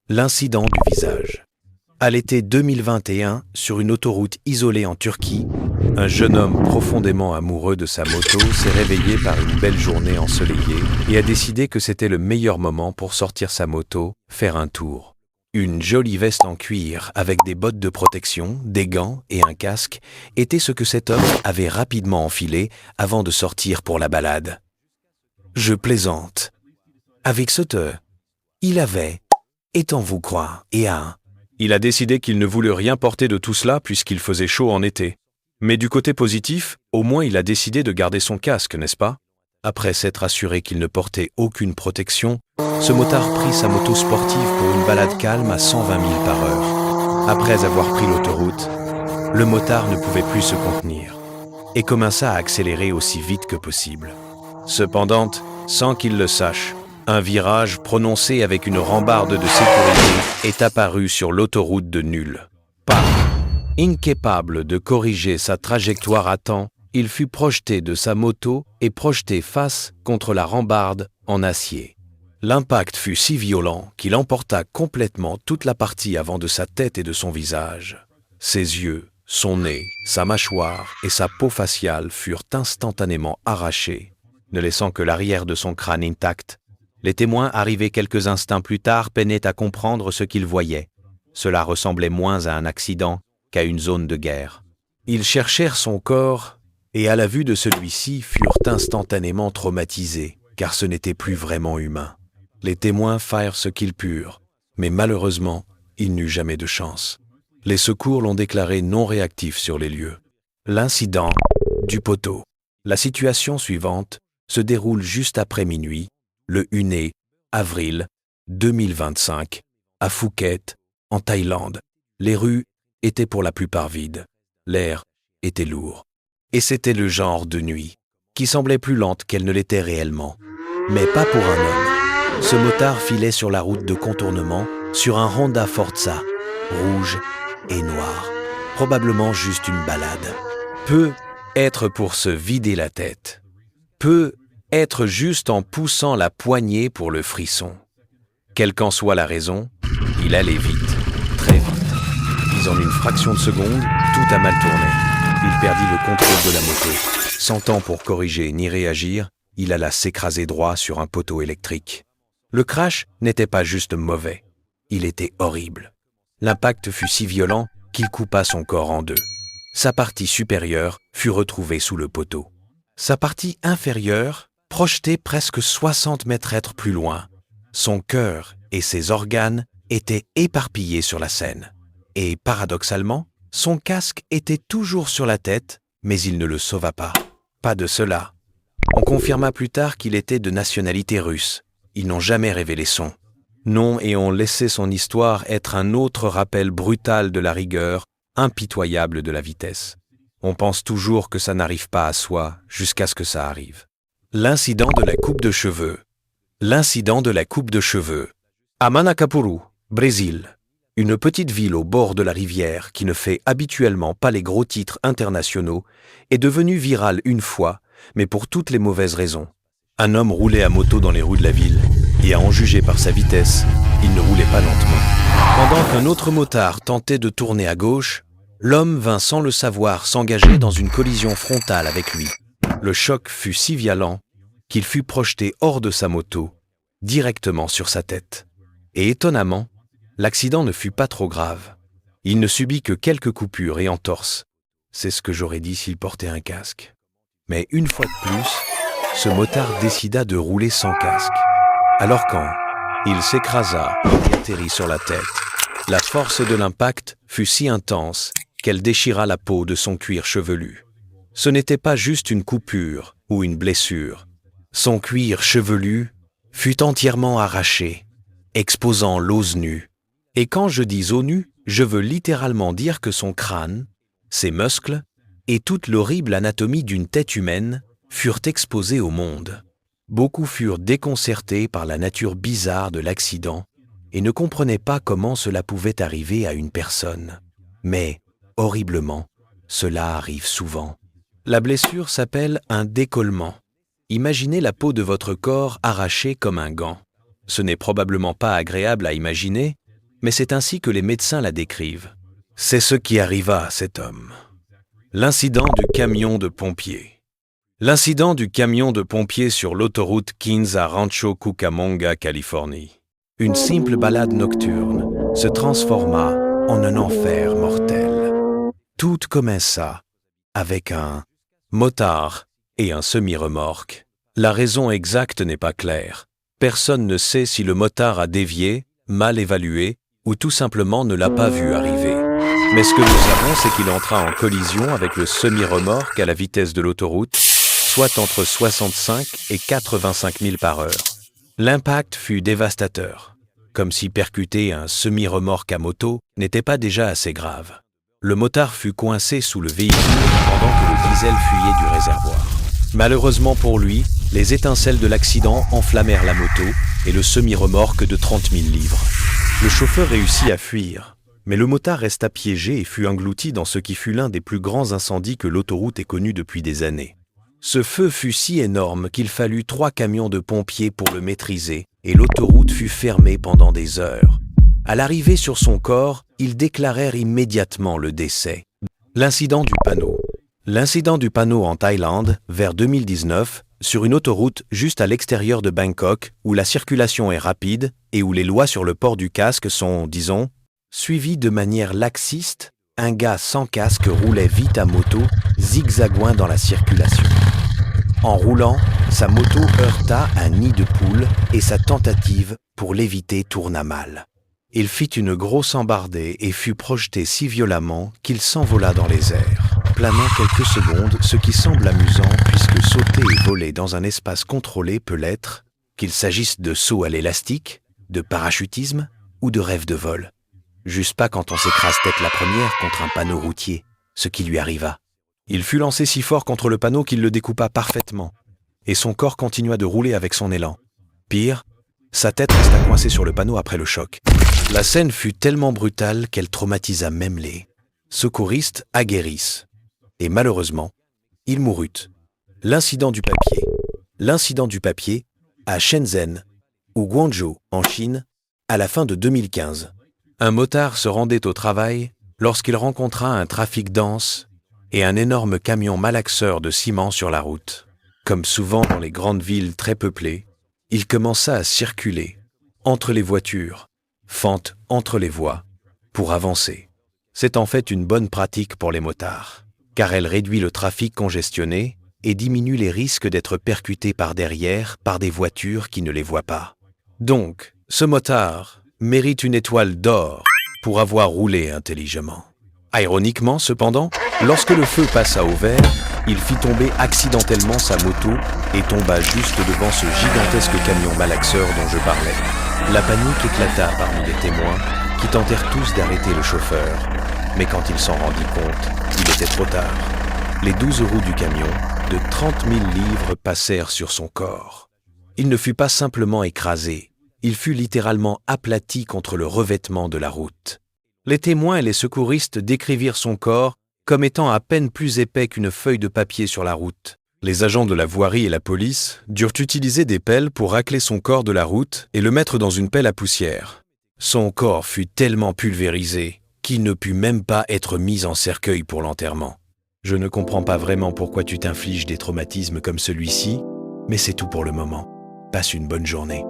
L'incident du visage. À l'été 2021, sur une autoroute isolée en Turquie, un jeune homme profondément amoureux de sa moto s'est réveillé par une belle journée ensoleillée et a décidé que c'était le meilleur moment pour sortir sa moto, faire un tour. Une jolie veste en cuir avec des bottes de protection, des gants et un casque était ce que cet homme avait rapidement enfilé avant de sortir pour la balade. Je plaisante. Avec il avait, étant-vous croire, Il a décidé qu'il ne voulait rien porter de tout cela puisqu'il faisait chaud en été. Mais du côté positif, au moins il a décidé de garder son casque, n'est-ce pas? Après s'être assuré qu'il ne portait aucune protection, ce motard prit sa moto sportive pour une balade calme à 120 000 par heure. Après avoir pris l'autoroute, le motard ne pouvait plus se contenir et commença à accélérer aussi vite que possible. Cependant, sans qu'il le sache, un virage prononcé avec une rambarde de sécurité est apparu sur l'autoroute de Nul. Incapable de corriger sa trajectoire à temps, il fut projeté de sa moto et projeté face contre la rambarde en acier. L'impact fut si violent qu'il emporta complètement toute la partie avant de sa tête et de son visage. Ses yeux, son nez, sa mâchoire et sa peau faciale furent instantanément arrachés, ne laissant que l'arrière de son crâne intact. Les témoins arrivés quelques instants plus tard peinaient à comprendre ce qu'ils voyaient. Cela ressemblait moins à un accident qu'à une zone de guerre. Ils cherchèrent son corps et à la vue de celui-ci furent instantanément traumatisés, car ce n'était plus vraiment humain. Les témoins firent ce qu'ils purent, mais malheureusement, il n'eut jamais de chance. Les secours l'ont déclaré non réactif sur les lieux. L'incident du poteau. La situation suivante se déroule juste après minuit, le 1er avril 2025, à Phuket, en Thaïlande. Les rues étaient pour la plupart vides. L'air était lourd. Et c'était le genre de nuit, qui semblait plus lente qu'elle ne l'était réellement. Mais pas pour un homme. Ce motard filait sur la route de contournement sur un Honda Forza, rouge et noir. Probablement juste une balade. Peut être pour se vider la tête. Peut être juste en poussant la poignée pour le frisson. Quelle qu'en soit la raison, il allait vite, très vite. Puis en une fraction de seconde, tout a mal tourné. Il perdit le contrôle de la moto. Sans temps pour corriger ni réagir, il alla s'écraser droit sur un poteau électrique. Le crash n'était pas juste mauvais, il était horrible. L'impact fut si violent qu'il coupa son corps en deux. Sa partie supérieure fut retrouvée sous le poteau. Sa partie inférieure, projetée presque 60 mètres plus loin. Son cœur et ses organes étaient éparpillés sur la scène. Et paradoxalement, son casque était toujours sur la tête, mais il ne le sauva pas. Pas de cela. On confirma plus tard qu'il était de nationalité russe. Ils n'ont jamais révélé son nom et ont laissé son histoire être un autre rappel brutal de la rigueur, impitoyable de la vitesse. On pense toujours que ça n'arrive pas à soi jusqu'à ce que ça arrive. L'incident de la coupe de cheveux. L'incident de la coupe de cheveux. À Manacapuru, Brésil, une petite ville au bord de la rivière qui ne fait habituellement pas les gros titres internationaux, est devenue virale une fois, mais pour toutes les mauvaises raisons. Un homme roulait à moto dans les rues de la ville, et à en juger par sa vitesse, il ne roulait pas lentement. Pendant qu'un autre motard tentait de tourner à gauche, l'homme vint sans le savoir s'engager dans une collision frontale avec lui. Le choc fut si violent qu'il fut projeté hors de sa moto, directement sur sa tête. Et étonnamment, l'accident ne fut pas trop grave. Il ne subit que quelques coupures et entorses. C'est ce que j'aurais dit s'il portait un casque. Mais une fois de plus, ce motard décida de rouler sans casque. Alors quand il s'écrasa et atterrit sur la tête, la force de l'impact fut si intense qu'elle déchira la peau de son cuir chevelu. Ce n'était pas juste une coupure ou une blessure. Son cuir chevelu fut entièrement arraché, exposant l'os nu. Et quand je dis os nu, je veux littéralement dire que son crâne, ses muscles et toute l'horrible anatomie d'une tête humaine furent exposés au monde. Beaucoup furent déconcertés par la nature bizarre de l'accident et ne comprenaient pas comment cela pouvait arriver à une personne. Mais, horriblement, cela arrive souvent. La blessure s'appelle un décollement. Imaginez la peau de votre corps arrachée comme un gant. Ce n'est probablement pas agréable à imaginer, mais c'est ainsi que les médecins la décrivent. C'est ce qui arriva à cet homme. L'incident du camion de pompiers. L'incident du camion de pompiers sur l'autoroute 15 à Rancho Cucamonga, Californie. Une simple balade nocturne se transforma en un enfer mortel. Tout commença avec un motard et un semi-remorque. La raison exacte n'est pas claire. Personne ne sait si le motard a dévié, mal évalué, ou tout simplement ne l'a pas vu arriver. Mais ce que nous savons, c'est qu'il entra en collision avec le semi-remorque à la vitesse de l'autoroute, soit entre 65 et 85 000 par heure. L'impact fut dévastateur, comme si percuter un semi-remorque à moto n'était pas déjà assez grave. Le motard fut coincé sous le véhicule pendant que le diesel fuyait du réservoir. Malheureusement pour lui, les étincelles de l'accident enflammèrent la moto et le semi-remorque de 30 000 livres. Le chauffeur réussit à fuir, mais le motard resta piégé et fut englouti dans ce qui fut l'un des plus grands incendies que l'autoroute ait connu depuis des années. Ce feu fut si énorme qu'il fallut 3 camions de pompiers pour le maîtriser et l'autoroute fut fermée pendant des heures. À l'arrivée sur son corps, ils déclarèrent immédiatement le décès. L'incident du panneau. L'incident du panneau en Thaïlande, vers 2019, sur une autoroute juste à l'extérieur de Bangkok, où la circulation est rapide et où les lois sur le port du casque sont, disons, suivies de manière laxiste, un gars sans casque roulait vite à moto, zigzagouant dans la circulation. En roulant, sa moto heurta un nid de poule et sa tentative pour l'éviter tourna mal. Il fit une grosse embardée et fut projeté si violemment qu'il s'envola dans les airs, planant quelques secondes, ce qui semble amusant puisque sauter et voler dans un espace contrôlé peut l'être, qu'il s'agisse de saut à l'élastique, de parachutisme ou de rêve de vol. Juste pas quand on s'écrase tête la première contre un panneau routier, ce qui lui arriva. Il fut lancé si fort contre le panneau qu'il le découpa parfaitement, et son corps continua de rouler avec son élan. Pire, sa tête resta coincée sur le panneau après le choc. La scène fut tellement brutale qu'elle traumatisa même les secouristes aguerris. Et malheureusement, il mourut. L'incident du papier. L'incident du papier à Shenzhen ou Guangzhou, en Chine, à la fin de 2015. Un motard se rendait au travail lorsqu'il rencontra un trafic dense et un énorme camion malaxeur de ciment sur la route. Comme souvent dans les grandes villes très peuplées, il commença à circuler entre les voitures, fente entre les voies, pour avancer. C'est en fait une bonne pratique pour les motards, car elle réduit le trafic congestionné et diminue les risques d'être percutés par derrière par des voitures qui ne les voient pas. Donc, ce motard mérite une étoile d'or pour avoir roulé intelligemment. Ironiquement, cependant, lorsque le feu passa au vert, il fit tomber accidentellement sa moto et tomba juste devant ce gigantesque camion malaxeur dont je parlais. La panique éclata parmi les témoins qui tentèrent tous d'arrêter le chauffeur. Mais quand il s'en rendit compte, il était trop tard. Les 12 roues du camion, de 30 000 livres, passèrent sur son corps. Il ne fut pas simplement écrasé, il fut littéralement aplati contre le revêtement de la route. Les témoins et les secouristes décrivirent son corps comme étant à peine plus épais qu'une feuille de papier sur la route. Les agents de la voirie et la police durent utiliser des pelles pour racler son corps de la route et le mettre dans une pelle à poussière. Son corps fut tellement pulvérisé qu'il ne put même pas être mis en cercueil pour l'enterrement. Je ne comprends pas vraiment pourquoi tu t'infliges des traumatismes comme celui-ci, mais c'est tout pour le moment. Passe une bonne journée.